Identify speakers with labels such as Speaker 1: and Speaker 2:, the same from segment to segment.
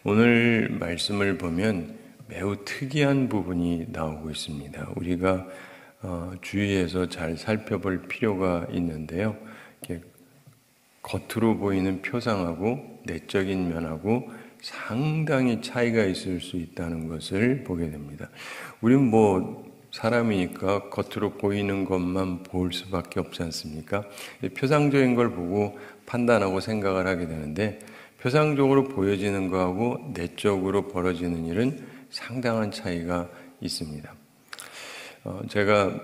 Speaker 1: 오늘 말씀을 보면 매우 특이한 부분이 나오고 있습니다. 우리가 주의해서 잘 살펴볼 필요가 있는데요. 겉으로 보이는 표상하고 내적인 면하고 상당히 차이가 있을 수 있다는 것을 보게 됩니다. 우리는 사람이니까 겉으로 보이는 것만 볼 수밖에 없지 않습니까? 표상적인 걸 보고 판단하고 생각을 하게 되는데 표상적으로 보여지는 거하고 내적으로 벌어지는 일은 상당한 차이가 있습니다. 제가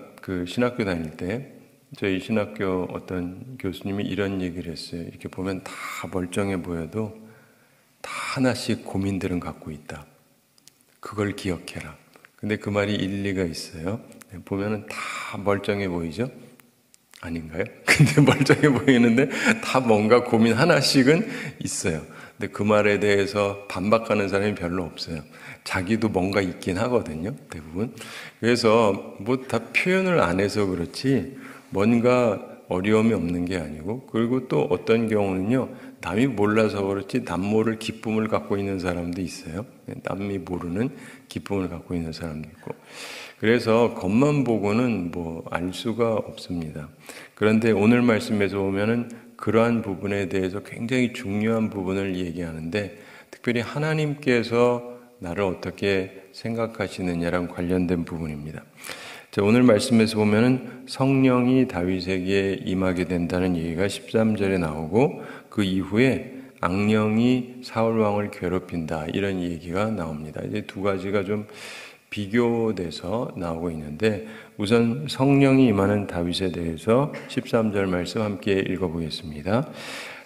Speaker 1: 신학교 다닐 때 저희 신학교 어떤 교수님이 이런 얘기를 했어요. 이렇게 보면 다 멀쩡해 보여도 다 하나씩 고민들은 갖고 있다. 그걸 기억해라. 근데 그 말이 일리가 있어요. 보면은 다 멀쩡해 보이죠? 아닌가요? 근데 멀쩡해 보이는데 다 뭔가 고민 하나씩은 있어요. 근데 그 말에 대해서 반박하는 사람이 별로 없어요. 자기도 뭔가 있긴 하거든요, 대부분. 그래서 다 표현을 안 해서 그렇지 뭔가 어려움이 없는 게 아니고, 그리고 또 어떤 경우는요, 남이 몰라서 그렇지 남 모를 기쁨을 갖고 있는 사람도 있어요. 남이 모르는 기쁨을 갖고 있는 사람도 있고. 그래서 겉만 보고는 알 수가 없습니다. 그런데 오늘 말씀에서 보면은 그러한 부분에 대해서 굉장히 중요한 부분을 얘기하는데, 특별히 하나님께서 나를 어떻게 생각하시느냐랑 관련된 부분입니다. 오늘 말씀에서 보면은 성령이 다윗에게 임하게 된다는 얘기가 13절에 나오고, 그 이후에 악령이 사울 왕을 괴롭힌다, 이런 얘기가 나옵니다. 이제 두 가지가 좀 비교돼서 나오고 있는데, 우선 성령이 임하는 다윗에 대해서 13절 말씀 함께 읽어보겠습니다.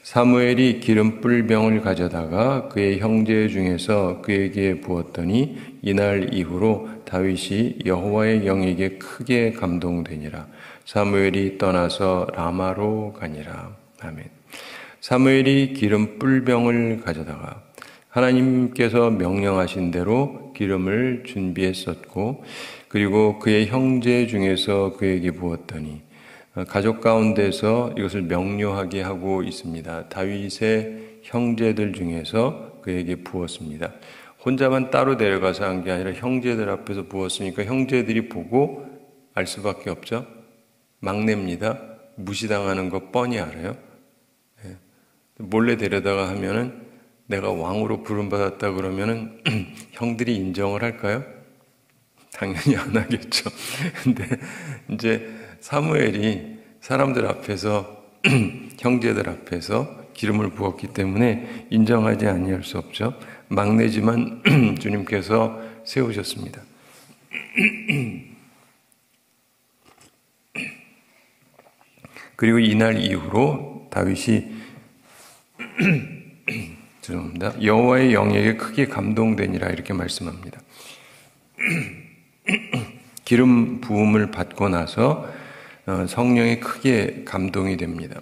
Speaker 1: 사무엘이 기름 뿔병을 가져다가 그의 형제 중에서 그에게 부었더니 이날 이후로 다윗이 여호와의 영에게 크게 감동되니라. 사무엘이 떠나서 라마로 가니라. 아멘. 사무엘이 기름 뿔병을 가져다가, 하나님께서 명령하신 대로 기름을 준비했었고, 그리고 그의 형제 중에서 그에게 부었더니, 가족 가운데서 이것을 명료하게 하고 있습니다. 다윗의 형제들 중에서 그에게 부었습니다. 혼자만 따로 데려가서 한 게 아니라 형제들 앞에서 부었으니까 형제들이 보고 알 수밖에 없죠. 막내입니다. 무시당하는 거 뻔히 알아요. 몰래 데려다가 하면은 내가 왕으로 부름받았다 그러면은 형들이 인정을 할까요? 당연히 안 하겠죠. 근데 이제 사무엘이 사람들 앞에서 형제들 앞에서 기름을 부었기 때문에 인정하지 아니할 수 없죠. 막내지만 주님께서 세우셨습니다. 그리고 이날 이후로 다윗이 죄송합니다. 여호와의 영에게 크게 감동되니라, 이렇게 말씀합니다. 기름 부음을 받고 나서 성령에 크게 감동이 됩니다.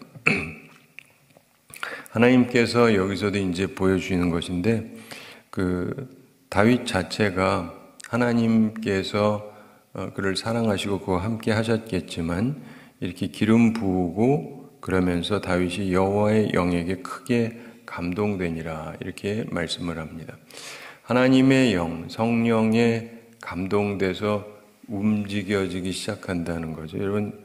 Speaker 1: 하나님께서 여기서도 이제 보여주시는 것인데, 다윗 자체가 하나님께서 그를 사랑하시고 그와 함께 하셨겠지만, 이렇게 기름 부으고 그러면서 다윗이 여호와의 영에게 크게 감동되니라, 이렇게 말씀을 합니다. 하나님의 영, 성령에 감동돼서 움직여지기 시작한다는 거죠. 여러분,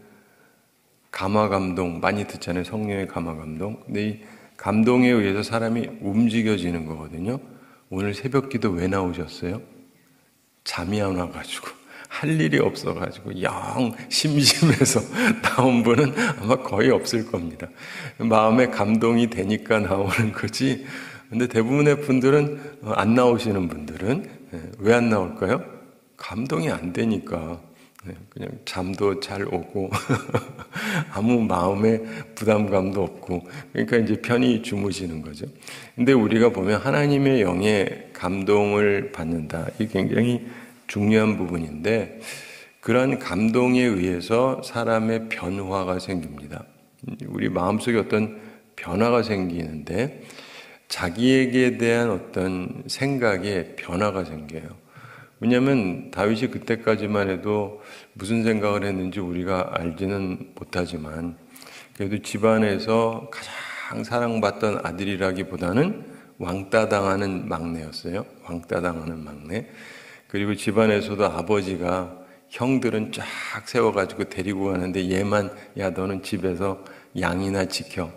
Speaker 1: 감화감동 많이 듣잖아요. 성령의 감화감동. 근데 이 감동에 의해서 사람이 움직여지는 거거든요. 오늘 새벽기도 왜 나오셨어요? 잠이 안 와가지고, 할 일이 없어가지고 영 심심해서 나온 분은 아마 거의 없을 겁니다. 마음에 감동이 되니까 나오는 거지. 근데 대부분의 분들은, 안 나오시는 분들은 왜 안 나올까요? 감동이 안 되니까. 그냥 잠도 잘 오고 아무 마음에 부담감도 없고, 그러니까 이제 편히 주무시는 거죠. 근데 우리가 보면 하나님의 영에 감동을 받는다, 이게 굉장히 중요한 부분인데, 그런 감동에 의해서 사람의 변화가 생깁니다. 우리 마음속에 어떤 변화가 생기는데, 자기에게 대한 어떤 생각에 변화가 생겨요. 왜냐하면 다윗이 그때까지만 해도 무슨 생각을 했는지 우리가 알지는 못하지만, 그래도 집안에서 가장 사랑받던 아들이라기보다는 왕따 당하는 막내였어요. 왕따 당하는 막내. 그리고 집안에서도 아버지가 형들은 쫙 세워가지고 데리고 가는데 얘만 야 너는 집에서 양이나 지켜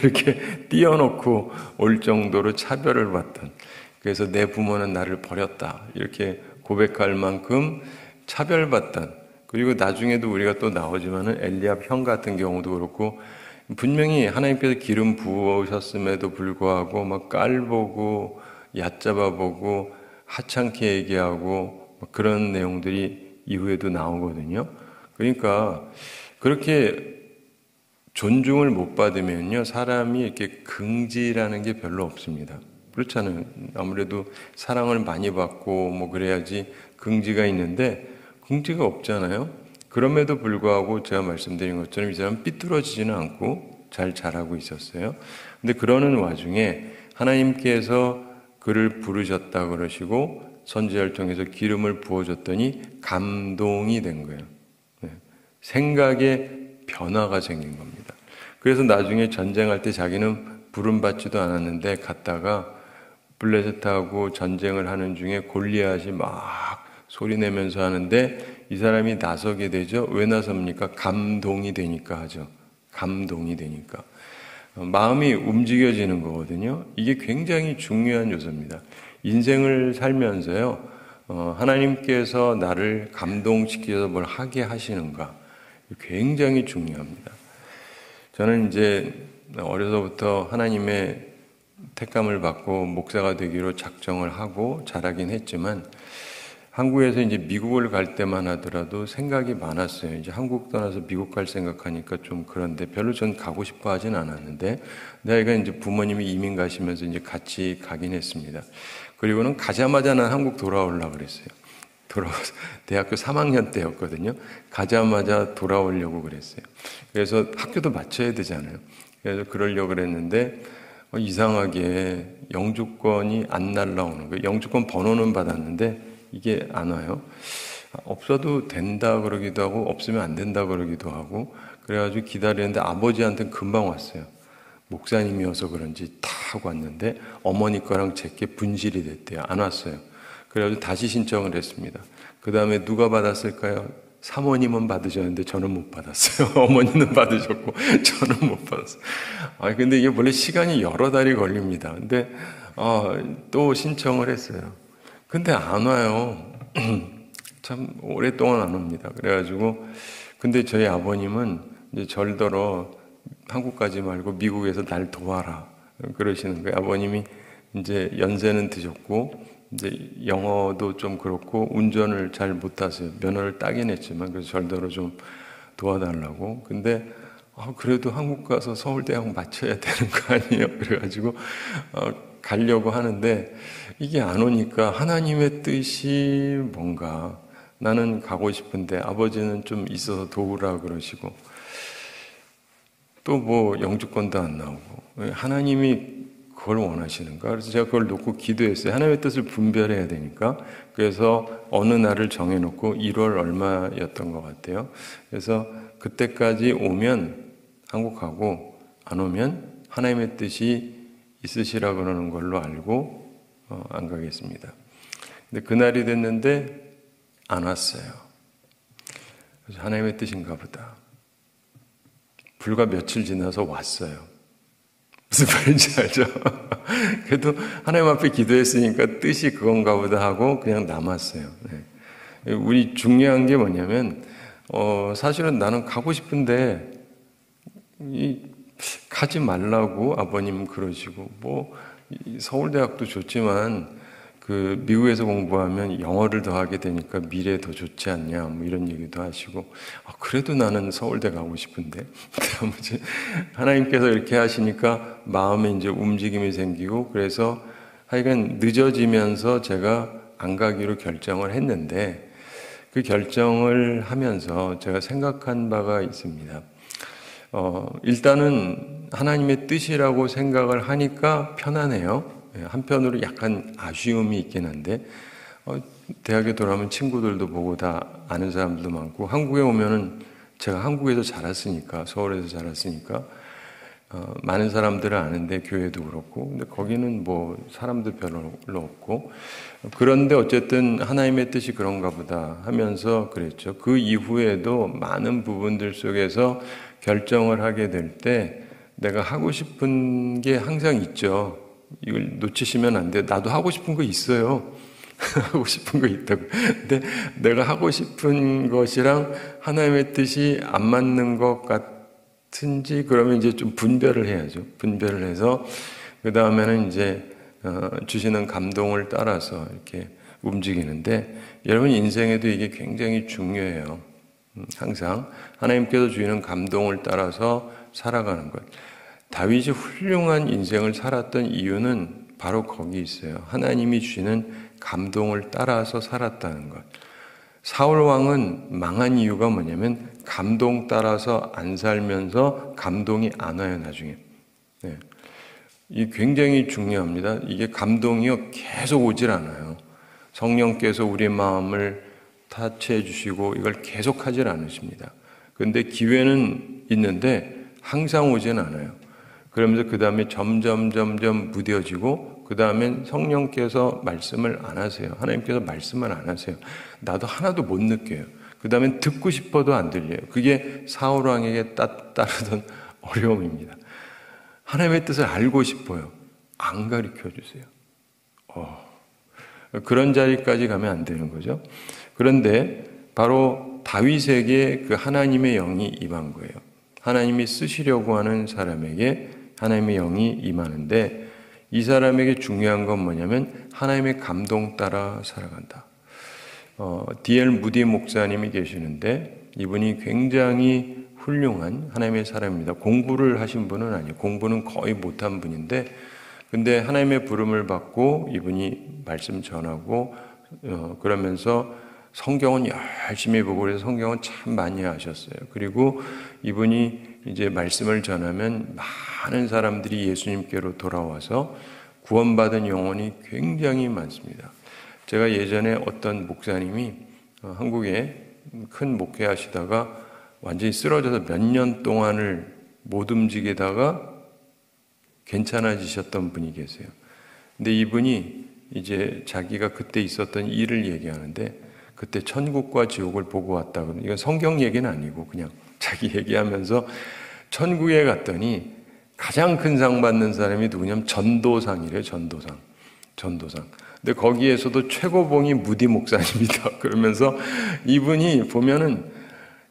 Speaker 1: 이렇게 띄워놓고 올 정도로 차별을 받던, 그래서 내 부모는 나를 버렸다 이렇게 고백할 만큼 차별받던, 그리고 나중에도 우리가 또 나오지만은 엘리압 형 같은 경우도 그렇고 분명히 하나님께서 기름 부으셨음에도 불구하고 막 깔보고 얕잡아보고 하찮게 얘기하고 그런 내용들이 이후에도 나오거든요. 그러니까 그렇게 존중을 못 받으면요, 사람이 이렇게 긍지라는 게 별로 없습니다. 그렇잖아요. 아무래도 사랑을 많이 받고 뭐 그래야지 긍지가 있는데 긍지가 없잖아요. 그럼에도 불구하고 제가 말씀드린 것처럼 이 사람은 삐뚤어지지는 않고 잘 자라고 있었어요. 근데 그러는 와중에 하나님께서 그를 부르셨다 그러시고 선지자를 통해서 기름을 부어줬더니 감동이 된 거예요. 생각에 변화가 생긴 겁니다. 그래서 나중에 전쟁할 때 자기는 부름받지도 않았는데 갔다가 블레셋하고 전쟁을 하는 중에 골리앗이 막 소리내면서 하는데 이 사람이 나서게 되죠. 왜 나섭니까? 감동이 되니까 하죠. 감동이 되니까. 마음이 움직여지는 거거든요. 이게 굉장히 중요한 요소입니다. 인생을 살면서요, 하나님께서 나를 감동시켜서 뭘 하게 하시는가 굉장히 중요합니다. 저는 이제 어려서부터 하나님의 택감을 받고 목사가 되기로 작정을 하고 자라긴 했지만 한국에서 이제 미국을 갈 때만 하더라도 생각이 많았어요. 이제 한국 떠나서 미국 갈 생각하니까 좀 그런데 별로 전 가고 싶어 하진 않았는데 내가 이제 부모님이 이민 가시면서 이제 같이 가긴 했습니다. 그리고는 가자마자 난 한국 돌아오려고 그랬어요. 돌아와서 대학교 3학년 때였거든요. 가자마자 돌아오려고 그랬어요. 그래서 학교도 마쳐야 되잖아요. 그래서 그러려고 그랬는데 이상하게 영주권이 안 날라오는 거예요. 영주권 번호는 받았는데 이게 안 와요. 없어도 된다 그러기도 하고 없으면 안 된다 그러기도 하고 그래가지고 기다리는데 아버지한테는 금방 왔어요. 목사님이어서 그런지 다 하고 왔는데 어머니 거랑 제게 분실이 됐대요. 안 왔어요. 그래가지고 다시 신청을 했습니다. 그 다음에 누가 받았을까요? 사모님은 받으셨는데 저는 못 받았어요. 어머니는 받으셨고 저는 못 받았어요. 근데 이게 원래 시간이 여러 달이 걸립니다. 근데 또 신청을 했어요. 근데 안 와요. 참 오랫동안 안 옵니다. 그래가지고 근데 저희 아버님은 이제 절더러 한국 가지 말고 미국에서 날 도와라 그러시는 거예요. 아버님이 이제 연세는 드셨고 이제 영어도 좀 그렇고 운전을 잘 못하세요. 면허를 따긴 했지만 그래서 절더러 좀 도와달라고. 근데 그래도 한국 가서 서울대학 마쳐야 되는 거 아니에요? 그래가지고 가려고 하는데 이게 안 오니까 하나님의 뜻이 뭔가 나는 가고 싶은데 아버지는 좀 있어서 도우라 그러시고 또 뭐 영주권도 안 나오고 하나님이 그걸 원하시는가? 그래서 제가 그걸 놓고 기도했어요. 하나님의 뜻을 분별해야 되니까. 그래서 어느 날을 정해놓고 1월 얼마였던 것 같아요. 그래서 그때까지 오면 한국 가고 안 오면 하나님의 뜻이 있으시라 그러는 걸로 알고 안 가겠습니다. 근데 그날이 됐는데 안 왔어요. 그래서 하나님의 뜻인가 보다. 불과 며칠 지나서 왔어요. 무슨 말인지 알죠? 그래도 하나님 앞에 기도했으니까 뜻이 그건가 보다 하고 그냥 남았어요. 네. 우리 중요한 게 뭐냐면 사실은 나는 가고 싶은데 가지 말라고 아버님 그러시고 뭐 서울대학도 좋지만 그 미국에서 공부하면 영어를 더 하게 되니까 미래에 더 좋지 않냐 뭐 이런 얘기도 하시고 그래도 나는 서울대 가고 싶은데 하나님께서 이렇게 하시니까 마음에 이제 움직임이 생기고 그래서 하여간 늦어지면서 제가 안 가기로 결정을 했는데 그 결정을 하면서 제가 생각한 바가 있습니다. 일단은 하나님의 뜻이라고 생각을 하니까 편하네요. 한편으로 약간 아쉬움이 있긴 한데 대학에 돌아오면 친구들도 보고 다 아는 사람들도 많고 한국에 오면은 제가 한국에서 자랐으니까 서울에서 자랐으니까 많은 사람들을 아는데 교회도 그렇고 근데 거기는 뭐 사람도 별로 없고 그런데 어쨌든 하나님의 뜻이 그런가 보다 하면서 그랬죠. 그 이후에도 많은 부분들 속에서 결정을 하게 될 때 내가 하고 싶은 게 항상 있죠. 이걸 놓치시면 안 돼. 나도 하고 싶은 거 있어요. 하고 싶은 거 있다고. 근데 내가 하고 싶은 것이랑 하나님의 뜻이 안 맞는 것 같은지 그러면 이제 좀 분별을 해야죠. 분별을 해서 그 다음에는 이제 주시는 감동을 따라서 이렇게 움직이는데 여러분 인생에도 이게 굉장히 중요해요. 항상 하나님께서 주시는 감동을 따라서 살아가는 것. 다윗이 훌륭한 인생을 살았던 이유는 바로 거기 있어요. 하나님이 주시는 감동을 따라서 살았다는 것. 사울 왕은 망한 이유가 뭐냐면 감동 따라서 안 살면서 감동이 안 와요, 나중에. 네. 이 굉장히 중요합니다. 이게 감동이요 계속 오질 않아요. 성령께서 우리 마음을 타치해 주시고 이걸 계속 하질 않으십니다. 그런데 기회는 있는데 항상 오진 않아요. 그러면서 그 다음에 점점 무뎌지고 그 다음엔 성령께서 말씀을 안 하세요. 하나님께서 말씀을 안 하세요. 나도 하나도 못 느껴요. 그 다음엔 듣고 싶어도 안 들려요. 그게 사울 왕에게 따르던 어려움입니다. 하나님의 뜻을 알고 싶어요. 안 가르쳐 주세요. 그런 자리까지 가면 안 되는 거죠. 그런데 바로 다윗에게 그 하나님의 영이 임한 거예요. 하나님이 쓰시려고 하는 사람에게 하나님의 영이 임하는데 이 사람에게 중요한 건 뭐냐면 하나님의 감동 따라 살아간다. D.L. 무디 목사님이 계시는데 이분이 굉장히 훌륭한 하나님의 사람입니다. 공부를 하신 분은 아니에요. 공부는 거의 못한 분인데 근데 하나님의 부름을 받고 이분이 말씀 전하고 그러면서 성경은 열심히 보고 그래서 성경은 참 많이 하셨어요. 그리고 이분이 이제 말씀을 전하면 많은 사람들이 예수님께로 돌아와서 구원받은 영혼이 굉장히 많습니다. 제가 예전에 어떤 목사님이 한국에 큰 목회하시다가 완전히 쓰러져서 몇 년 동안을 못 움직이다가 괜찮아지셨던 분이 계세요. 근데 이분이 이제 자기가 그때 있었던 일을 얘기하는데 그때 천국과 지옥을 보고 왔다거든요. 이건 성경 얘기는 아니고 그냥 자기 얘기하면서 천국에 갔더니 가장 큰 상 받는 사람이 누구냐면 전도상이래요. 전도상. 근데 거기에서도 최고봉이 무디 목사님이다. 그러면서 이분이 보면은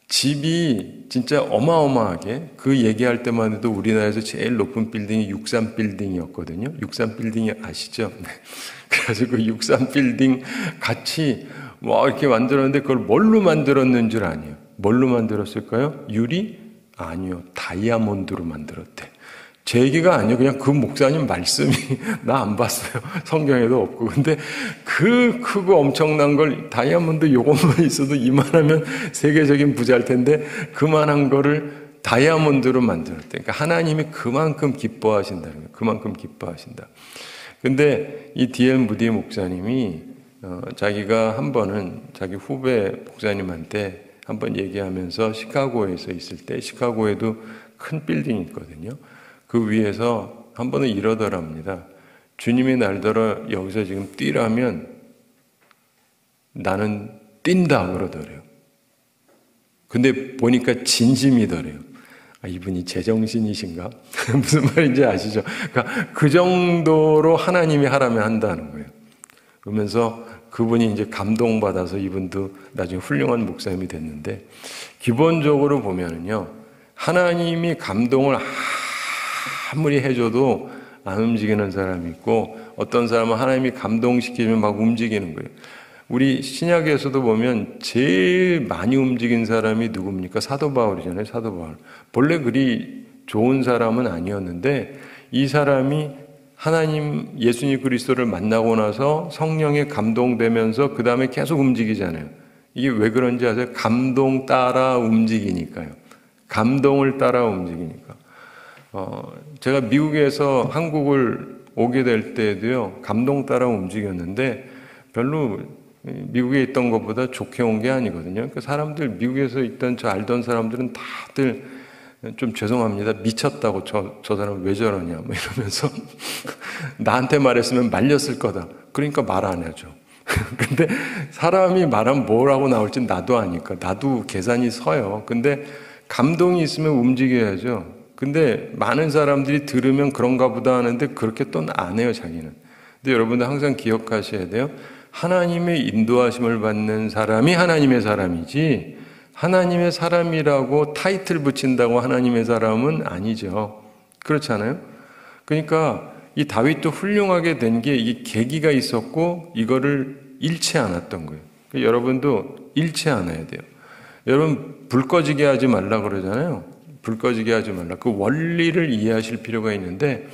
Speaker 1: 집이 진짜 어마어마하게 그 얘기할 때만 해도 우리나라에서 제일 높은 빌딩이 63빌딩이었거든요. 63빌딩이 아시죠? 그래가지고 63빌딩 같이 뭐 이렇게 만들었는데 그걸 뭘로 만들었는 줄 아니에요. 뭘로 만들었을까요? 유리? 아니요. 다이아몬드로 만들었대. 제 얘기가 아니에요. 그냥 그 목사님 말씀이 나 안 봤어요. 성경에도 없고. 근데 그 크고 엄청난 걸 다이아몬드 요것만 있어도 이만하면 세계적인 부자일 텐데 그만한 거를 다이아몬드로 만들었대. 그러니까 하나님이 그만큼 기뻐하신다는 거예요. 그만큼 기뻐하신다. 근데 이 D.L. 무디 목사님이 자기가 한 번은 자기 후배 목사님한테 한번 얘기하면서 시카고에서 있을 때 시카고에도 큰 빌딩이 있거든요. 그 위에서 한 번은 이러더랍니다. 주님이 날더러 여기서 지금 뛰라면 나는 뛴다 그러더래요. 근데 보니까 진심이더래요. 이분이 제정신이신가? 무슨 말인지 아시죠? 그러니까 그 정도로 하나님이 하라면 한다는 거예요. 그러면서 그분이 이제 감동받아서 이분도 나중에 훌륭한 목사님이 됐는데 기본적으로 보면은요. 하나님이 감동을 아무리 해줘도 안 움직이는 사람이 있고 어떤 사람은 하나님이 감동시키면 막 움직이는 거예요. 우리 신약에서도 보면 제일 많이 움직인 사람이 누굽니까? 사도 바울이잖아요. 사도 바울. 본래 그리 좋은 사람은 아니었는데 이 사람이 하나님 예수님 그리스도를 만나고 나서 성령에 감동되면서 그 다음에 계속 움직이잖아요. 이게 왜 그런지 아세요? 감동 따라 움직이니까요. 감동을 따라 움직이니까. 제가 미국에서 한국을 오게 될 때도요, 감동 따라 움직였는데 별로 미국에 있던 것보다 좋게 온 게 아니거든요. 그 사람들, 미국에서 있던 저 알던 사람들은 다들 좀 죄송합니다. 미쳤다고 저 사람 왜 저러냐 뭐 이러면서 나한테 말했으면 말렸을 거다. 그러니까 말 안 하죠. 근데 사람이 말하면 뭐라고 나올지 나도 아니까 나도 계산이 서요. 근데 감동이 있으면 움직여야죠. 근데 많은 사람들이 들으면 그런가 보다 하는데 그렇게 또 안 해요, 자기는. 근데 여러분들 항상 기억하셔야 돼요. 하나님의 인도하심을 받는 사람이 하나님의 사람이지 하나님의 사람이라고 타이틀 붙인다고 하나님의 사람은 아니죠. 그렇잖아요. 그러니까 이 다윗도 훌륭하게 된 게 이 계기가 있었고 이거를 잃지 않았던 거예요. 그러니까 여러분도 잃지 않아야 돼요. 여러분 불 꺼지게 하지 말라 그러잖아요. 불 꺼지게 하지 말라. 그 원리를 이해하실 필요가 있는데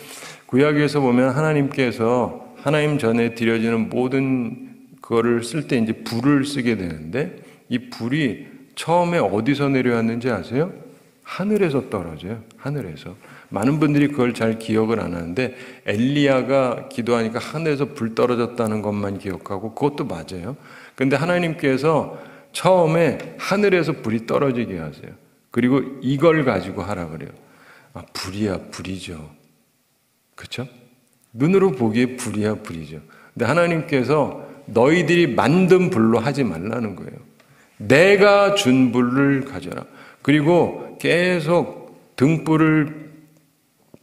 Speaker 1: 구약에서 보면 하나님께서 하나님 전에 드려지는 모든 그거를 쓸 때 이제 불을 쓰게 되는데 이 불이 처음에 어디서 내려왔는지 아세요? 하늘에서 떨어져요. 하늘에서. 많은 분들이 그걸 잘 기억을 안 하는데 엘리야가 기도하니까 하늘에서 불 떨어졌다는 것만 기억하고 그것도 맞아요. 근데 하나님께서 처음에 하늘에서 불이 떨어지게 하세요. 그리고 이걸 가지고 하라 그래요. 아, 불이야 불이죠. 그렇죠? 눈으로 보기에 불이야 불이죠. 근데 하나님께서 너희들이 만든 불로 하지 말라는 거예요. 내가 준 불을 가져라. 그리고 계속 등불을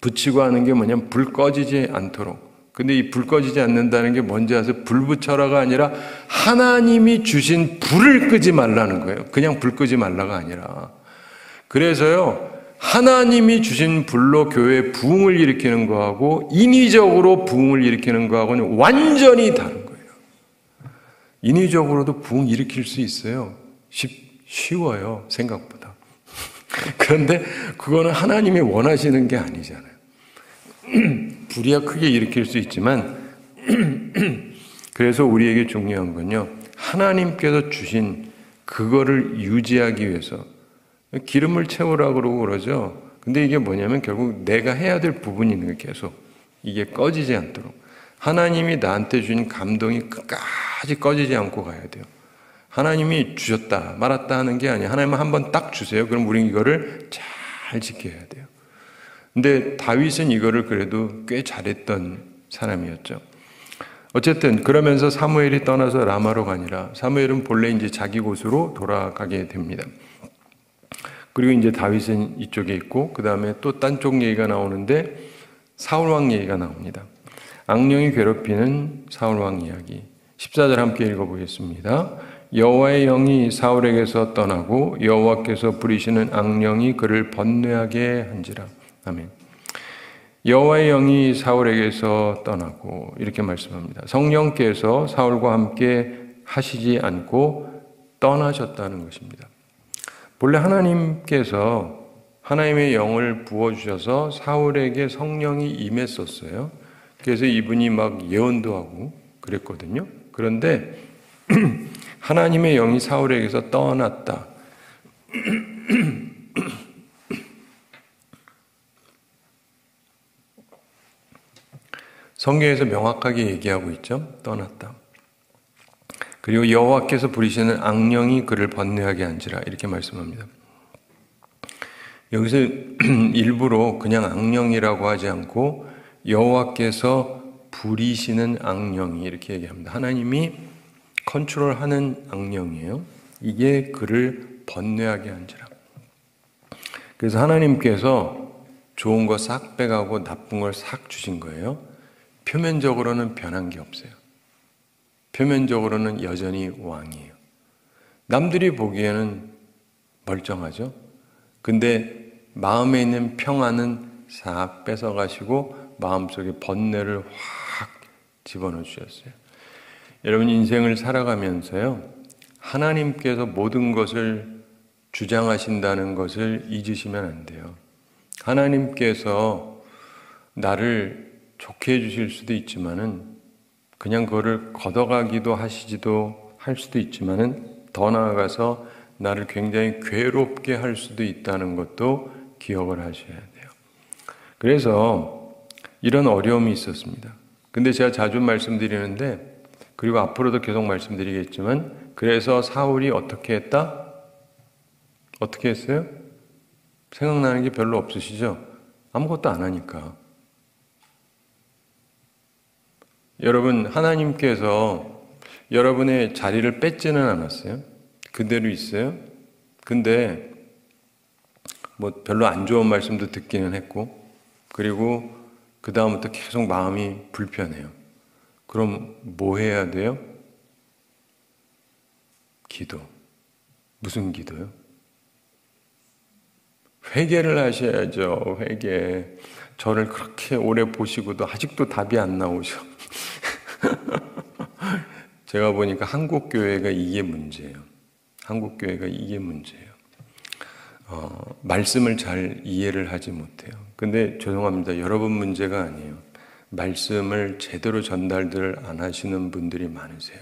Speaker 1: 붙이고 하는 게 뭐냐면 불 꺼지지 않도록. 근데 이 불 꺼지지 않는다는 게 뭔지 아세요? 불 붙여라가 아니라 하나님이 주신 불을 끄지 말라는 거예요. 그냥 불 끄지 말라가 아니라. 그래서요, 하나님이 주신 불로 교회의 부흥을 일으키는 거하고 인위적으로 부흥을 일으키는 거하고는 완전히 다른 거예요. 인위적으로도 부흥 일으킬 수 있어요. 쉬워요, 생각보다. 그런데 그거는 하나님이 원하시는 게 아니잖아요. 불이야 크게 일으킬 수 있지만 그래서 우리에게 중요한 건요. 하나님께서 주신 그거를 유지하기 위해서 기름을 채우라고 그러고 그러죠. 근데 이게 뭐냐면 결국 내가 해야 될 부분이 있는 거예요. 계속. 이게 꺼지지 않도록. 하나님이 나한테 주신 감동이 끝까지 꺼지지 않고 가야 돼요. 하나님이 주셨다 말았다 하는 게 아니에요. 하나님은 한번 딱 주세요. 그럼 우리는 이거를 잘 지켜야 돼요. 근데 다윗은 이거를 그래도 꽤 잘했던 사람이었죠. 어쨌든 그러면서 사무엘이 떠나서 라마로 가니라. 사무엘은 본래 이제 자기 곳으로 돌아가게 됩니다. 그리고 이제 다윗은 이쪽에 있고 그 다음에 또 딴 쪽 얘기가 나오는데 사울왕 얘기가 나옵니다. 악령이 괴롭히는 사울왕 이야기. 14절 함께 읽어보겠습니다. 여호와의 영이 사울에게서 떠나고 여호와께서 부리시는 악령이 그를 번뇌하게 한지라. 아멘. 여호와의 영이 사울에게서 떠나고 이렇게 말씀합니다. 성령께서 사울과 함께 하시지 않고 떠나셨다는 것입니다. 본래 하나님께서 하나님의 영을 부어주셔서 사울에게 성령이 임했었어요. 그래서 이분이 막 예언도 하고 그랬거든요. 그런데 하나님의 영이 사울에게서 떠났다. 성경에서 명확하게 얘기하고 있죠. 떠났다. 그리고 여호와께서 부리시는 악령이 그를 번뇌하게 한지라 이렇게 말씀합니다. 여기서 일부러 그냥 악령이라고 하지 않고 여호와께서 부리시는 악령이 이렇게 얘기합니다. 하나님이 컨트롤하는 악령이에요. 이게 그를 번뇌하게 한지라. 그래서 하나님께서 좋은 거 싹 빼가고 나쁜 걸 싹 주신 거예요. 표면적으로는 변한 게 없어요. 표면적으로는 여전히 왕이에요. 남들이 보기에는 멀쩡하죠. 근데 마음에 있는 평안은 싹 뺏어가시고 마음속에 번뇌를 확 집어넣어 주셨어요. 여러분 인생을 살아가면서요. 하나님께서 모든 것을 주장하신다는 것을 잊으시면 안 돼요. 하나님께서 나를 좋게 해주실 수도 있지만은 그냥 그거를 걷어가기도 하시지도 할 수도 있지만은 더 나아가서 나를 굉장히 괴롭게 할 수도 있다는 것도 기억을 하셔야 돼요. 그래서 이런 어려움이 있었습니다. 근데 제가 자주 말씀드리는데 그리고 앞으로도 계속 말씀드리겠지만 그래서 사울이 어떻게 했다? 어떻게 했어요? 생각나는 게 별로 없으시죠? 아무것도 안 하니까. 여러분, 하나님께서 여러분의 자리를 뺏지는 않았어요. 그대로 있어요. 근데 뭐 별로 안 좋은 말씀도 듣기는 했고, 그리고 그 다음부터 계속 마음이 불편해요. 그럼 뭐 해야 돼요? 기도. 무슨 기도요? 회개를 하셔야죠. 회개. 저를 그렇게 오래 보시고도 아직도 답이 안 나오셔. 제가 보니까 한국교회가 이게 문제예요. 한국교회가 이게 문제예요. 말씀을 잘 이해를 하지 못해요. 근데 죄송합니다. 여러분 문제가 아니에요. 말씀을 제대로 전달들 안 하시는 분들이 많으세요.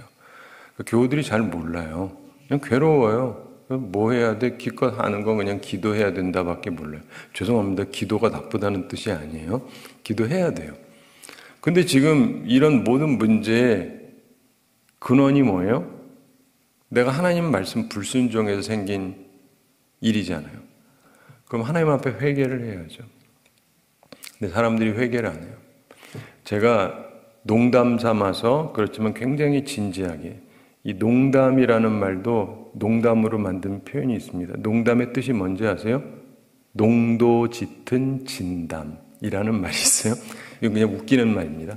Speaker 1: 교우들이 잘 몰라요. 그냥 괴로워요. 뭐 해야 돼? 기껏 하는 건 그냥 기도해야 된다밖에 몰라요. 죄송합니다. 기도가 나쁘다는 뜻이 아니에요. 기도해야 돼요. 근데 지금 이런 모든 문제의 근원이 뭐예요? 내가 하나님 말씀 불순종해서 생긴 일이잖아요. 그럼 하나님 앞에 회개를 해야죠. 근데 사람들이 회개를 안 해요. 제가 농담 삼아서 그렇지만 굉장히 진지하게 이 농담이라는 말도 농담으로 만든 표현이 있습니다. 농담의 뜻이 뭔지 아세요? 농도 짙은 진담이라는 말이 있어요. 이건 그냥 웃기는 말입니다.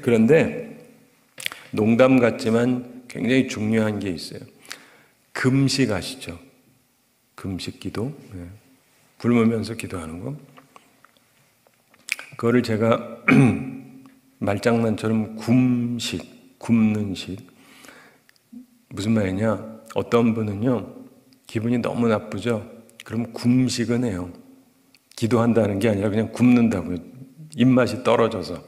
Speaker 1: 그런데 농담 같지만 굉장히 중요한 게 있어요. 금식 아시죠? 금식 기도. 네. 굶으면서 기도하는 거. 그거를 제가 말장난처럼 굶식, 굶는 식. 무슨 말이냐? 어떤 분은요, 기분이 너무 나쁘죠? 그럼 굶식은 해요. 기도한다는 게 아니라 그냥 굶는다고요. 입맛이 떨어져서.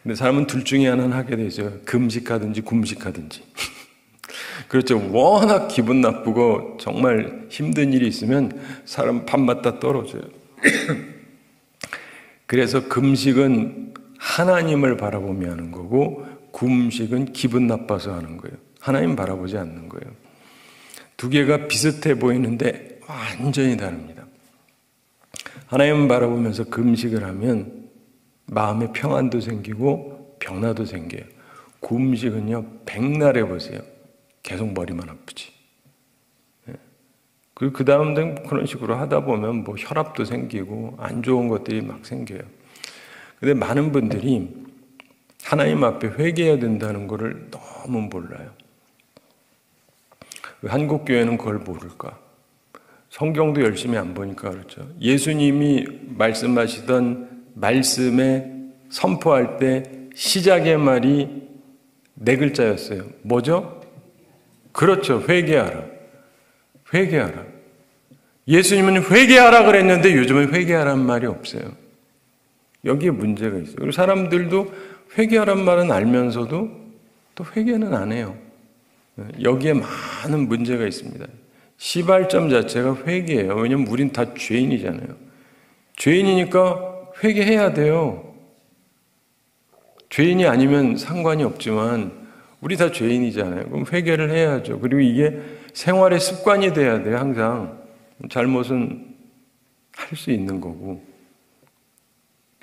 Speaker 1: 근데 사람은 둘 중에 하나는 하게 되죠. 금식하든지 굶식하든지. 그렇죠. 워낙 기분 나쁘고 정말 힘든 일이 있으면 사람 밥맛다 떨어져요. 그래서 금식은 하나님을 바라보며 하는 거고 굶식은 기분 나빠서 하는 거예요. 하나님 바라보지 않는 거예요. 두 개가 비슷해 보이는데 완전히 다릅니다. 하나님 바라보면서 금식을 하면 마음의 평안도 생기고 변화도 생겨요. 굶식은요, 백날 해보세요. 계속 머리만 아프지. 그리고 그 다음 그런 식으로 하다 보면 뭐 혈압도 생기고 안 좋은 것들이 막 생겨요. 근데 많은 분들이 하나님 앞에 회개해야 된다는 것을 너무 몰라요. 한국 교회는 그걸 모를까? 성경도 열심히 안 보니까 그렇죠. 예수님이 말씀하시던 말씀에 선포할 때 시작의 말이 4글자였어요. 뭐죠? 그렇죠. 회개하라. 회개하라. 예수님은 회개하라 그랬는데 요즘은 회개하라는 말이 없어요. 여기에 문제가 있어요. 그리고 사람들도 회개하라는 말은 알면서도 또 회개는 안 해요. 여기에 많은 문제가 있습니다. 시발점 자체가 회개예요. 왜냐하면 우린 다 죄인이잖아요. 죄인이니까 회개해야 돼요. 죄인이 아니면 상관이 없지만 우리 다 죄인이잖아요. 그럼 회개를 해야죠. 그리고 이게 생활의 습관이 돼야 돼요. 항상 잘못은 할 수 있는 거고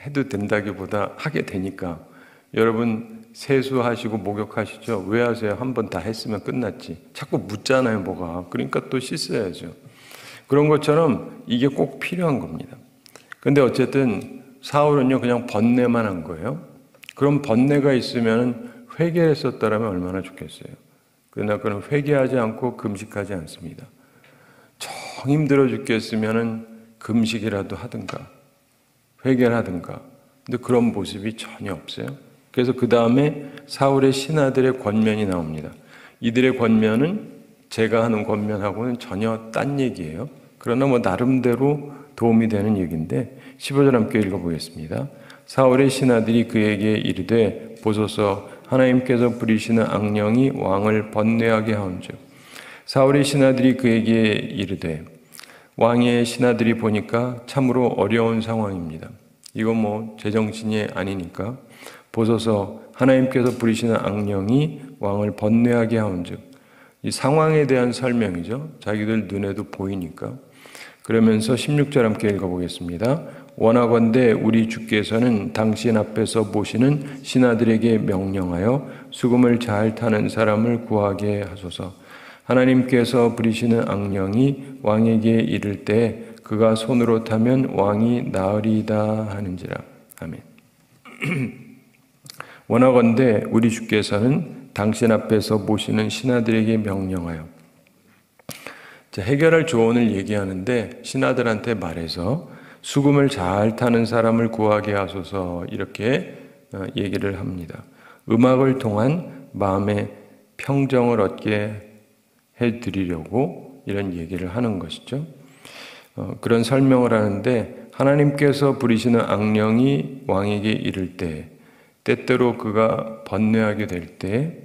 Speaker 1: 해도 된다기보다 하게 되니까. 여러분 세수하시고 목욕하시죠? 왜 하세요? 한 번 다 했으면 끝났지. 자꾸 묻잖아요, 뭐가. 그러니까 또 씻어야죠. 그런 것처럼 이게 꼭 필요한 겁니다. 근데 어쨌든 사울은요, 그냥 번뇌만 한 거예요. 그럼 번뇌가 있으면 회개했었다라면 얼마나 좋겠어요. 그러나 그는 회개하지 않고 금식하지 않습니다. 정 힘들어 죽겠으면 금식이라도 하든가 회개를 하든가. 근데 그런 모습이 전혀 없어요. 그래서 그 다음에 사울의 신하들의 권면이 나옵니다. 이들의 권면은 제가 하는 권면하고는 전혀 딴 얘기예요. 그러나 뭐 나름대로 도움이 되는 얘기인데 15절 함께 읽어보겠습니다. 사울의 신하들이 그에게 이르되 보소서 하나님께서 부리시는 악령이 왕을 번뇌하게 하온즉. 사울의 신하들이 그에게 이르되 왕의 신하들이 보니까 참으로 어려운 상황입니다. 이거 뭐 제정신이 아니니까 보소서 하나님께서 부리시는 악령이 왕을 번뇌하게 하온즉. 이 상황에 대한 설명이죠. 자기들 눈에도 보이니까. 그러면서 16절 함께 읽어보겠습니다. 원하건대 우리 주께서는 당신 앞에서 모시는 신하들에게 명령하여 수금을 잘 타는 사람을 구하게 하소서. 하나님께서 부리시는 악령이 왕에게 이를 때 그가 손으로 타면 왕이 나으리이다 하는지라. 아멘. 원하건대 우리 주께서는 당신 앞에서 모시는 신하들에게 명령하여. 자, 해결할 조언을 얘기하는데 신하들한테 말해서 수금을 잘 타는 사람을 구하게 하소서 이렇게 얘기를 합니다. 음악을 통한 마음의 평정을 얻게 해드리려고 이런 얘기를 하는 것이죠. 그런 설명을 하는데 하나님께서 부리시는 악령이 왕에게 이를 때 때때로 그가 번뇌하게 될 때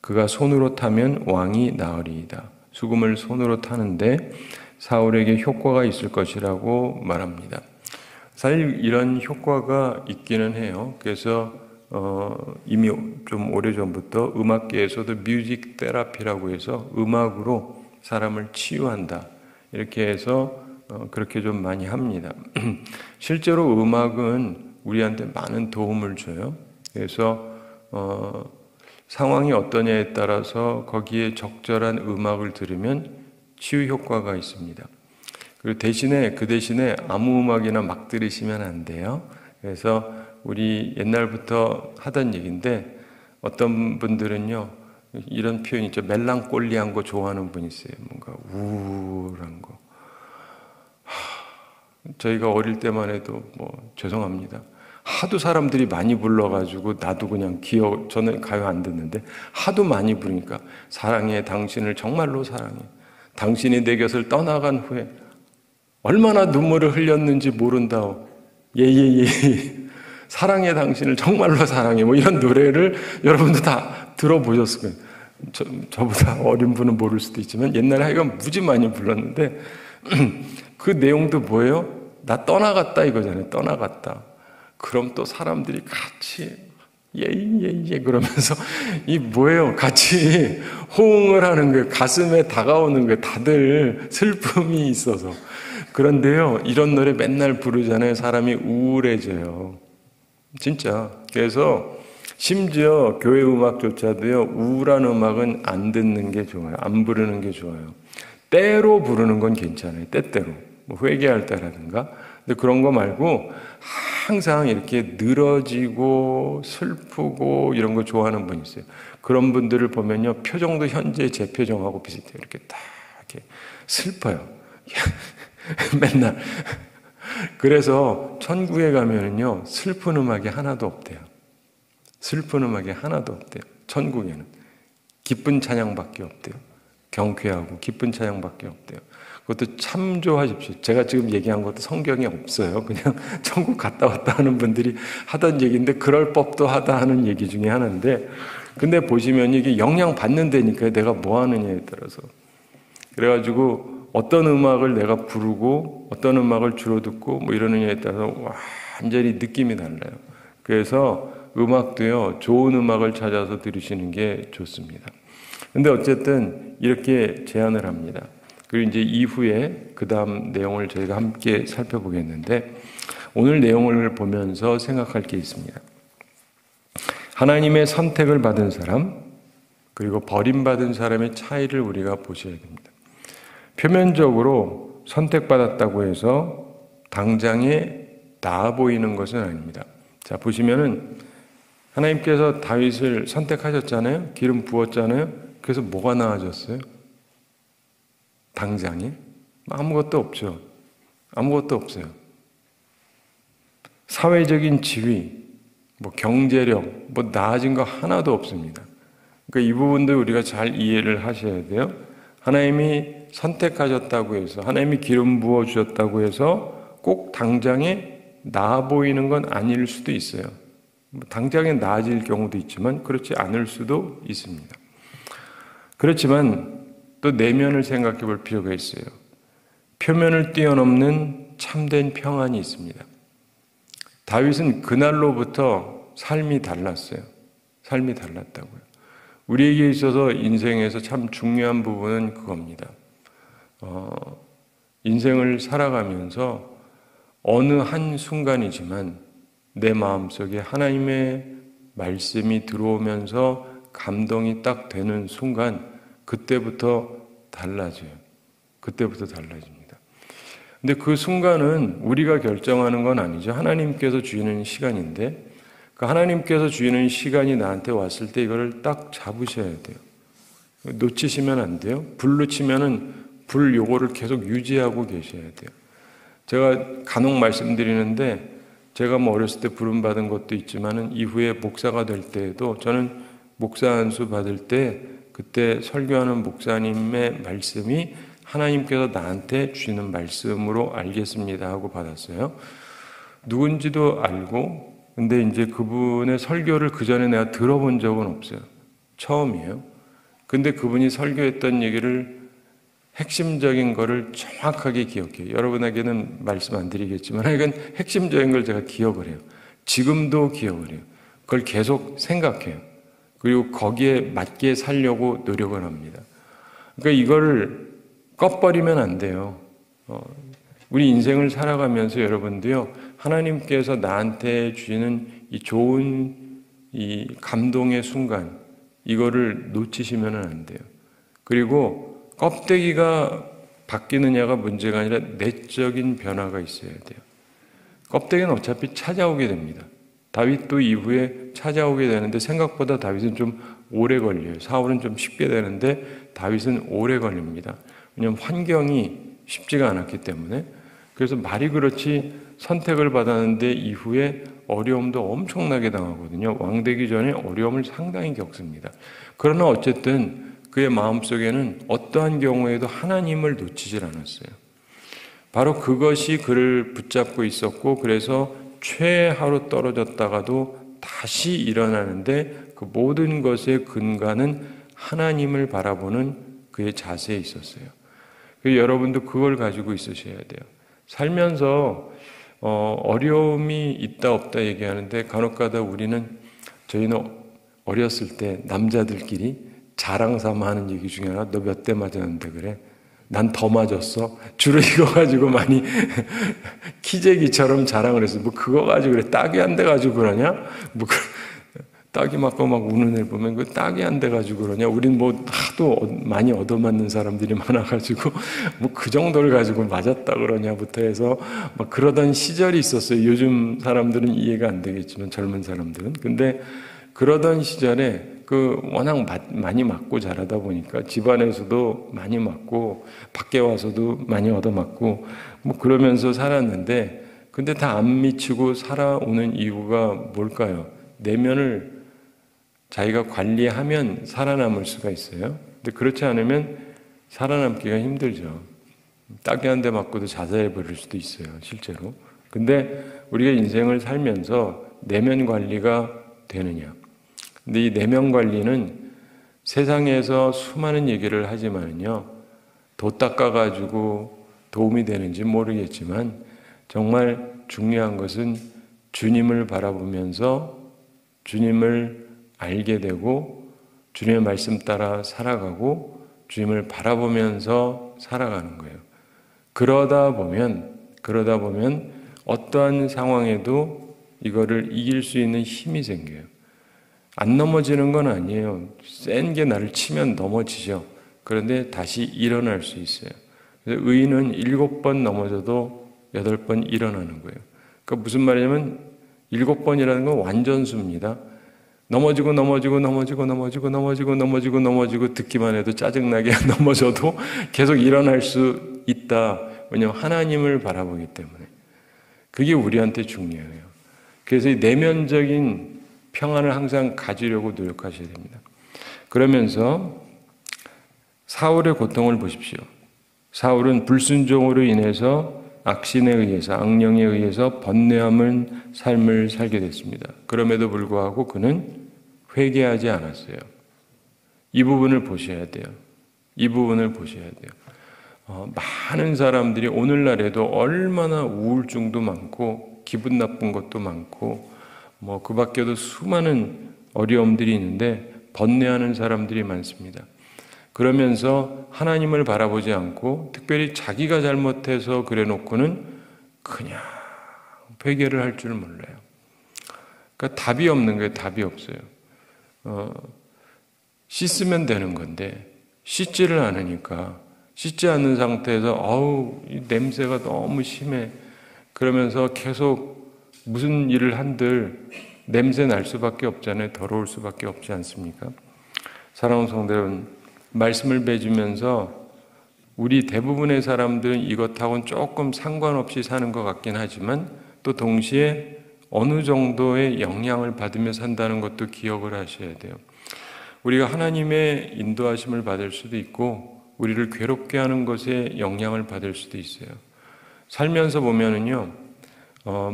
Speaker 1: 그가 손으로 타면 왕이 나으리이다. 수금을 손으로 타는데 사울에게 효과가 있을 것이라고 말합니다. 사실 이런 효과가 있기는 해요. 그래서 이미 좀 오래전부터 음악계에서도 뮤직 테라피라고 해서 음악으로 사람을 치유한다. 이렇게 해서 그렇게 좀 많이 합니다. 실제로 음악은 우리한테 많은 도움을 줘요. 그래서 상황이 어떠냐에 따라서 거기에 적절한 음악을 들으면 치유 효과가 있습니다. 그리고 그 대신에 아무 음악이나 막 들으시면 안 돼요. 그래서 우리 옛날부터 하던 얘기인데 어떤 분들은요 이런 표현 있죠. 멜랑콜리한 거 좋아하는 분이 있어요. 뭔가 우울한 거. 저희가 어릴 때만 해도 죄송합니다. 하도 사람들이 많이 불러가지고 나도 그냥 저는 가요 안 듣는데 하도 많이 부르니까 사랑해 당신을 정말로 사랑해. 당신이 내 곁을 떠나간 후에 얼마나 눈물을 흘렸는지 모른다오. 예예예. 사랑해 당신을 정말로 사랑해. 이런 노래를 여러분도 다 들어보셨을 거예요. 저보다 어린 분은 모를 수도 있지만 옛날에 하여간 무지 많이 불렀는데 그 내용도 뭐예요? 나 떠나갔다 이거잖아요. 떠나갔다. 그럼 또 사람들이 같이 예 그러면서 이 뭐예요? 같이 호응을 하는 거예요. 가슴에 다가오는 거예요. 다들 슬픔이 있어서. 그런데요, 이런 노래 맨날 부르잖아요. 사람이 우울해져요. 진짜. 그래서 심지어 교회 음악조차도요, 우울한 음악은 안 듣는 게 좋아요. 안 부르는 게 좋아요. 때로 부르는 건 괜찮아요. 때때로. 회개할 때라든가. 근데 그런 거 말고 항상 이렇게 늘어지고 슬프고 이런 거 좋아하는 분이 있어요. 그런 분들을 보면요, 표정도 현재 제 표정하고 비슷해요. 이렇게 딱 이렇게 슬퍼요. 맨날. 그래서 천국에 가면은요, 슬픈 음악이 하나도 없대요. 슬픈 음악이 하나도 없대요. 천국에는. 기쁜 찬양밖에 없대요. 경쾌하고 기쁜 찬양밖에 없대요. 그것도 참조하십시오. 제가 지금 얘기한 것도 성경에 없어요. 그냥 천국 갔다 왔다 하는 분들이 하던 얘기인데 그럴 법도 하다 하는 얘기 중에 하나인데 근데 보시면 이게 영향 받는 데니까 내가 뭐 하느냐에 따라서 그래가지고 어떤 음악을 내가 부르고 어떤 음악을 주로 듣고 이러느냐에 따라서 완전히 느낌이 달라요. 그래서 음악도요, 좋은 음악을 찾아서 들으시는 게 좋습니다. 근데 어쨌든 이렇게 제안을 합니다. 그리고 이제 이후에 그 다음 내용을 저희가 함께 살펴보겠는데 오늘 내용을 보면서 생각할 게 있습니다. 하나님의 선택을 받은 사람 그리고 버림받은 사람의 차이를 우리가 보셔야 됩니다. 표면적으로 선택받았다고 해서 당장에 나아 보이는 것은 아닙니다. 자, 보시면은 하나님께서 다윗을 선택하셨잖아요. 기름 부었잖아요. 그래서 뭐가 나아졌어요? 당장에? 아무것도 없죠. 아무것도 없어요. 사회적인 지위, 경제력, 나아진 거 하나도 없습니다. 그러니까 이 부분도 우리가 잘 이해를 하셔야 돼요. 하나님이 선택하셨다고 해서, 하나님이 기름 부어주셨다고 해서 꼭 당장에 나아 보이는 건 아닐 수도 있어요. 당장에 나아질 경우도 있지만 그렇지 않을 수도 있습니다. 그렇지만 또 내면을 생각해 볼 필요가 있어요. 표면을 뛰어넘는 참된 평안이 있습니다. 다윗은 그날로부터 삶이 달랐어요. 삶이 달랐다고요. 우리에게 있어서 인생에서 참 중요한 부분은 그겁니다. 인생을 살아가면서 어느 한 순간이지만 내 마음속에 하나님의 말씀이 들어오면서 감동이 딱 되는 순간 그때부터 달라져요. 그때부터 달라집니다. 근데 그 순간은 우리가 결정하는 건 아니죠. 하나님께서 주시는 시간인데 그 하나님께서 주시는 시간이 나한테 왔을 때 이거를 딱 잡으셔야 돼요. 놓치시면 안 돼요. 불 놓치면은 불 요거를 계속 유지하고 계셔야 돼요. 제가 간혹 말씀드리는데 제가 뭐 어렸을 때 부름받은 것도 있지만은 이후에 목사가 될 때에도 저는 목사 안수 받을 때 그때 설교하는 목사님의 말씀이 하나님께서 나한테 주시는 말씀으로 알겠습니다 하고 받았어요. 누군지도 알고 근데 이제 그분의 설교를 그 전에 내가 들어본 적은 없어요. 처음이에요. 근데 그분이 설교했던 얘기를 핵심적인 거를 정확하게 기억해요. 여러분에게는 말씀 안 드리겠지만 이건 핵심적인 걸 제가 기억을 해요. 지금도 기억을 해요. 그걸 계속 생각해요. 그리고 거기에 맞게 살려고 노력을 합니다. 그러니까 이걸 꺼버리면 안 돼요. 우리 인생을 살아가면서 여러분도요, 하나님께서 나한테 주시는 이 좋은 이 감동의 순간, 이거를 놓치시면 안 돼요. 그리고 껍데기가 바뀌느냐가 문제가 아니라 내적인 변화가 있어야 돼요. 껍데기는 어차피 찾아오게 됩니다. 다윗도 이후에 찾아오게 되는데 생각보다 다윗은 좀 오래 걸려요. 사울은 좀 쉽게 되는데 다윗은 오래 걸립니다. 왜냐하면 환경이 쉽지가 않았기 때문에. 그래서 말이 그렇지 선택을 받았는데 이후에 어려움도 엄청나게 당하거든요. 왕 되기 전에 어려움을 상당히 겪습니다. 그러나 어쨌든 그의 마음속에는 어떠한 경우에도 하나님을 놓치질 않았어요. 바로 그것이 그를 붙잡고 있었고 그래서 최하로 떨어졌다가도 다시 일어나는데 그 모든 것의 근간은 하나님을 바라보는 그의 자세에 있었어요. 여러분도 그걸 가지고 있으셔야 돼요. 살면서 어려움이 있다 없다 얘기하는데 간혹가다 저희는 어렸을 때 남자들끼리 자랑 삼아 하는 얘기 중에 하나, 너 몇 대 맞았는데 그래? 난 더 맞았어. 주로 이거 가지고 많이 키재기처럼 자랑을 했어. 뭐 그거 가지고 그래. 딱이 안 돼 가지고 그러냐? 뭐 딱이 맞고 막 우는 애 보면 그 딱이 안 돼 가지고 그러냐? 우린 뭐 하도 많이 얻어맞는 사람들이 많아가지고 뭐 그 정도를 가지고 맞았다 그러냐부터 해서 막 그러던 시절이 있었어요. 요즘 사람들은 이해가 안 되겠지만 젊은 사람들은. 근데 그러던 시절에 워낙 많이 맞고 자라다 보니까 집안에서도 많이 맞고 밖에 와서도 많이 얻어맞고 뭐 그러면서 살았는데 근데 다 안 미치고 살아오는 이유가 뭘까요? 내면을 자기가 관리하면 살아남을 수가 있어요. 근데 그렇지 않으면 살아남기가 힘들죠. 딱이 한 대 맞고도 자살해 버릴 수도 있어요, 실제로. 근데 우리가 인생을 살면서 내면 관리가 되느냐? 근데 이 내면 관리는 세상에서 수많은 얘기를 하지만요, 도 닦아가지고 도움이 되는지 모르겠지만 정말 중요한 것은 주님을 바라보면서 주님을 알게 되고 주님의 말씀 따라 살아가고 주님을 바라보면서 살아가는 거예요. 그러다 보면 어떠한 상황에도 이거를 이길 수 있는 힘이 생겨요. 안 넘어지는 건 아니에요. 센 게 나를 치면 넘어지죠. 그런데 다시 일어날 수 있어요. 의인은 7번 넘어져도 8번 일어나는 거예요. 그러니까 무슨 말이냐면 7번이라는 건 완전수입니다. 넘어지고 듣기만 해도 짜증나게 넘어져도 계속 일어날 수 있다. 왜냐하면 하나님을 바라보기 때문에. 그게 우리한테 중요해요. 그래서 이 내면적인 평안을 항상 가지려고 노력하셔야 됩니다. 그러면서 사울의 고통을 보십시오. 사울은 불순종으로 인해서 악신에 의해서 악령에 의해서 번뇌함은 삶을 살게 됐습니다. 그럼에도 불구하고 그는 회개하지 않았어요. 이 부분을 보셔야 돼요. 이 부분을 보셔야 돼요. 많은 사람들이 오늘날에도 얼마나 우울증도 많고 기분 나쁜 것도 많고 뭐 그 밖에도 수많은 어려움들이 있는데 번뇌하는 사람들이 많습니다. 그러면서 하나님을 바라보지 않고 특별히 자기가 잘못해서 그래 놓고는 그냥 회개를 할 줄 몰라요. 그러니까 답이 없는 거예요. 답이 없어요. 씻으면 되는 건데 씻지를 않으니까, 씻지 않는 상태에서 이 냄새가 너무 심해. 그러면서 계속 무슨 일을 한들 냄새 날 수밖에 없잖아요. 더러울 수밖에 없지 않습니까? 사랑하는 성도 여러분, 말씀을 맺으면서 우리 대부분의 사람들은 이것하고는 조금 상관없이 사는 것 같긴 하지만 또 동시에 어느 정도의 영향을 받으며 산다는 것도 기억을 하셔야 돼요. 우리가 하나님의 인도하심을 받을 수도 있고 우리를 괴롭게 하는 것에 영향을 받을 수도 있어요. 살면서 보면은요,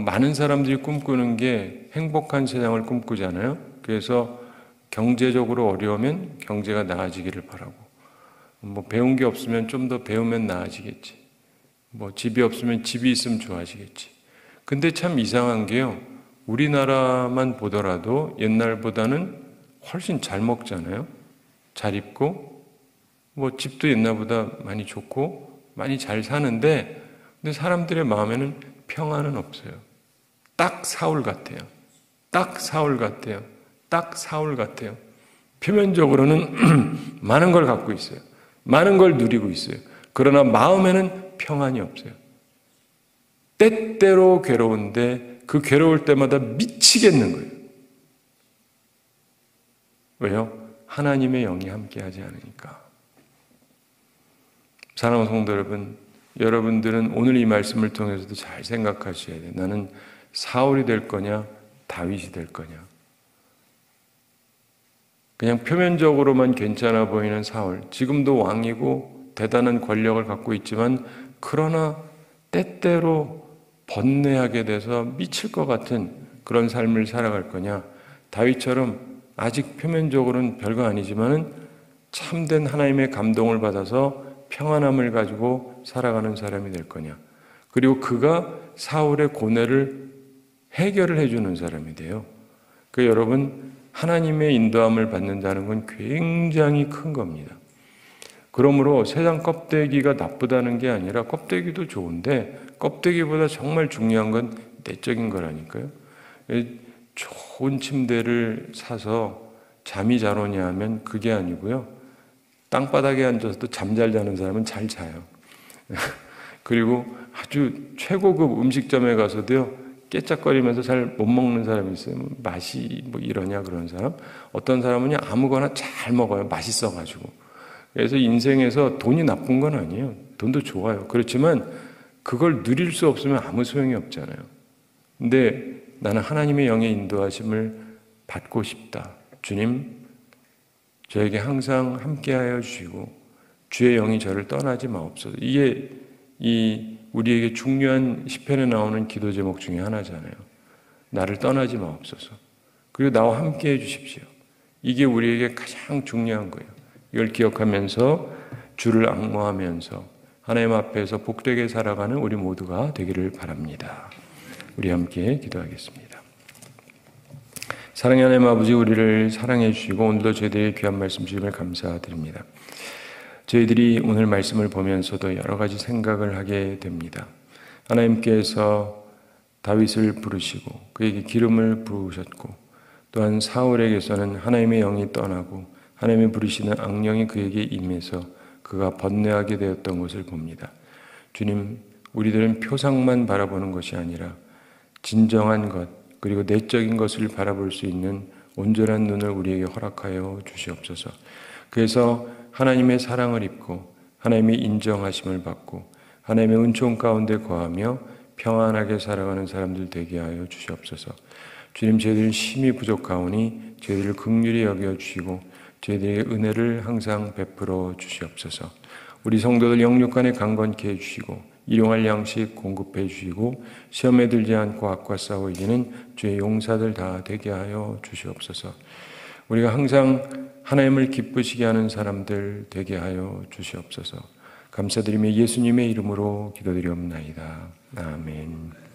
Speaker 1: 많은 사람들이 꿈꾸는 게 행복한 세상을 꿈꾸잖아요. 그래서 경제적으로 어려우면 경제가 나아지기를 바라고, 배운 게 없으면 좀 더 배우면 나아지겠지. 집이 없으면 집이 있으면 좋아지겠지. 근데 참 이상한 게요, 우리나라만 보더라도 옛날보다는 훨씬 잘 먹잖아요. 잘 입고, 집도 옛날보다 많이 좋고, 많이 잘 사는데, 근데 사람들의 마음에는 평안은 없어요. 딱 사울 같아요. 딱 사울 같아요. 딱 사울 같아요. 표면적으로는 많은 걸 갖고 있어요. 많은 걸 누리고 있어요. 그러나 마음에는 평안이 없어요. 때때로 괴로운데 그 괴로울 때마다 미치겠는 거예요. 왜요? 하나님의 영이 함께하지 않으니까. 사랑하는 성도 여러분, 여러분들은 오늘 이 말씀을 통해서도 잘 생각하셔야 돼요. 나는 사울이 될 거냐, 다윗이 될 거냐. 그냥 표면적으로만 괜찮아 보이는 사울, 지금도 왕이고 대단한 권력을 갖고 있지만 그러나 때때로 번뇌하게 돼서 미칠 것 같은 그런 삶을 살아갈 거냐, 다윗처럼 아직 표면적으로는 별거 아니지만은 참된 하나님의 감동을 받아서 평안함을 가지고 살아가는 사람이 될 거냐. 그리고 그가 사울의 고뇌를 해결을 해주는 사람이 돼요. 여러분, 하나님의 인도함을 받는다는 건 굉장히 큰 겁니다. 그러므로 세상 껍데기가 나쁘다는 게 아니라 껍데기도 좋은데 껍데기보다 정말 중요한 건 내적인 거라니까요. 좋은 침대를 사서 잠이 잘 오냐 하면 그게 아니고요. 땅바닥에 앉아서도 잠 잘 자는 사람은 잘 자요. 그리고 아주 최고급 음식점에 가서도요, 깨짝거리면서 잘 못 먹는 사람이 있어요. 맛이 이러냐 그런 사람. 어떤 사람은 아무거나 잘 먹어요. 맛있어가지고. 그래서 인생에서 돈이 나쁜 건 아니에요. 돈도 좋아요. 그렇지만 그걸 누릴 수 없으면 아무 소용이 없잖아요. 근데 나는 하나님의 영의 인도하심을 받고 싶다. 주님, 저에게 항상 함께하여 주시고 주의 영이 저를 떠나지 마옵소서. 이게 우리에게 중요한 시편에 나오는 기도 제목 중에 하나잖아요. 나를 떠나지 마옵소서. 그리고 나와 함께해 주십시오. 이게 우리에게 가장 중요한 거예요. 이걸 기억하면서 주를 앙모하면서 하나님 앞에서 복되게 살아가는 우리 모두가 되기를 바랍니다. 우리 함께 기도하겠습니다. 사랑의 하나님 아버지, 우리를 사랑해 주시고 오늘도 저희들의 귀한 말씀 주심을 감사드립니다. 저희들이 오늘 말씀을 보면서도 여러 가지 생각을 하게 됩니다. 하나님께서 다윗을 부르시고 그에게 기름을 부으셨고 또한 사울에게서는 하나님의 영이 떠나고 하나님의 부르시는 악령이 그에게 임해서 그가 번뇌하게 되었던 것을 봅니다. 주님, 우리들은 표상만 바라보는 것이 아니라 진정한 것 그리고 내적인 것을 바라볼 수 있는 온전한 눈을 우리에게 허락하여 주시옵소서. 그래서 하나님의 사랑을 입고 하나님의 인정하심을 받고 하나님의 은총 가운데 거하며 평안하게 살아가는 사람들 되게 하여 주시옵소서. 주님, 저희들은 심히 부족하오니 저희들을 긍휼히 여겨주시고 저희들에게 은혜를 항상 베풀어 주시옵소서. 우리 성도들 영육간에 강건케 해주시고 일용할 양식 공급해 주시고 시험에 들지 않고 악과 싸워 이기는 주의 용사들 다 되게 하여 주시옵소서. 우리가 항상 하나님을 기쁘시게 하는 사람들 되게 하여 주시옵소서. 감사드리며 예수님의 이름으로 기도드리옵나이다. 아멘.